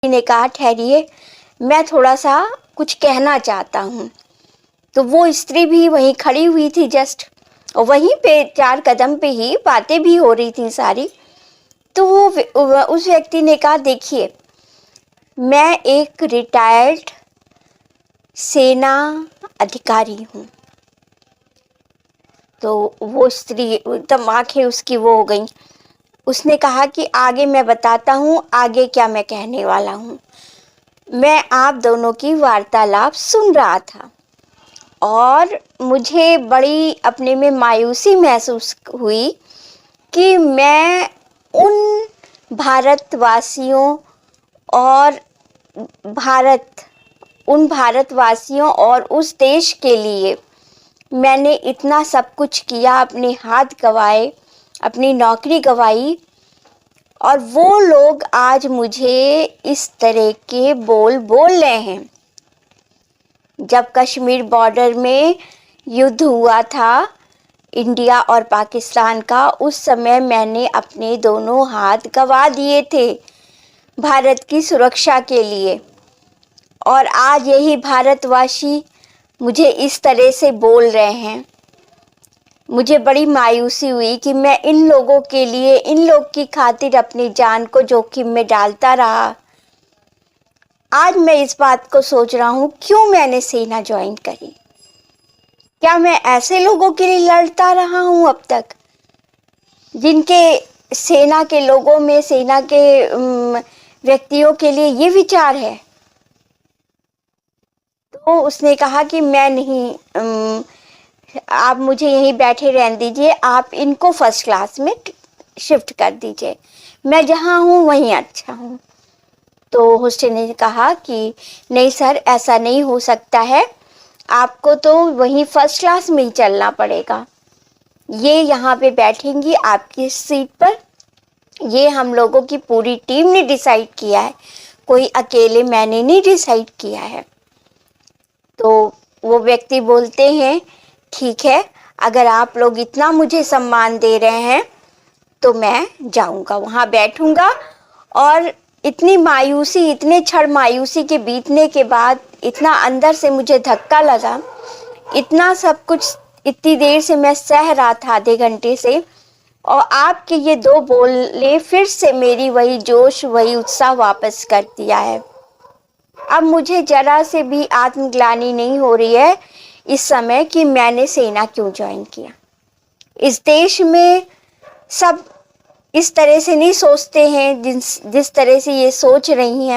ने कहा ठहरिए, मैं थोड़ा सा कुछ कहना चाहता हूँ। तो वो स्त्री भी वहीं खड़ी हुई थी जस्ट, और वहीं पे 4 कदम पे ही बातें भी हो रही थी सारी। तो वो उस व्यक्ति ने कहा देखिए, मैं एक रिटायर्ड सेना अधिकारी हूँ। तो वो स्त्री एकदम आंखें उसकी वो हो गई। उसने कहा कि आगे मैं बताता हूँ, आगे क्या मैं कहने वाला हूँ। मैं आप दोनों की वार्तालाप सुन रहा था और मुझे बड़ी अपने में मायूसी महसूस हुई कि मैं उन भारतवासियों और भारतवासियों और उस देश के लिए मैंने इतना सब कुछ किया, अपने हाथ गंवाए, अपनी नौकरी गंवाई, और वो लोग आज मुझे इस तरह के बोल रहे हैं। जब कश्मीर बॉर्डर में युद्ध हुआ था इंडिया और पाकिस्तान का, उस समय मैंने अपने दोनों हाथ गंवा दिए थे भारत की सुरक्षा के लिए, और आज यही भारतवासी मुझे इस तरह से बोल रहे हैं। मुझे बड़ी मायूसी हुई कि मैं इन लोगों के लिए, इन लोग की खातिर अपनी जान को जोखिम में डालता रहा। आज मैं इस बात को सोच रहा हूँ, क्यों मैंने सेना ज्वाइन करी। क्या मैं ऐसे लोगों के लिए लड़ता रहा हूँ अब तक, जिनके सेना के लोगों में, सेना के व्यक्तियों के लिए ये विचार है। तो उसने कहा कि मैं नहीं, आप मुझे यहीं बैठे रहने दीजिए, आप इनको फर्स्ट क्लास में शिफ्ट कर दीजिए, मैं जहाँ हूँ वहीं अच्छा हूँ। तो हॉस्टल ने कहा कि नहीं सर, ऐसा नहीं हो सकता है, आपको तो वहीं फर्स्ट क्लास में ही चलना पड़ेगा। ये यहाँ पे बैठेंगी आपकी सीट पर, ये हम लोगों की पूरी टीम ने डिसाइड किया है, कोई अकेले मैंने नहीं डिसाइड किया है। तो वो व्यक्ति बोलते हैं ठीक है, अगर आप लोग इतना मुझे सम्मान दे रहे हैं तो मैं जाऊंगा, वहाँ बैठूंगा। और इतनी मायूसी, इतने क्षण मायूसी के बीतने के बाद इतना अंदर से मुझे धक्का लगा, इतना सब कुछ इतनी देर से मैं सह रहा था, आधे घंटे से, और आपके ये 2 बोलने फिर से मेरी वही जोश, वही उत्साह वापस कर दिया है। अब मुझे जरा से भी आत्मग्लानि नहीं हो रही है इस समय कि मैंने सेना क्यों ज्वाइन किया। इस देश में सब इस तरह से नहीं सोचते हैं जिस तरह से ये सोच रही हैं।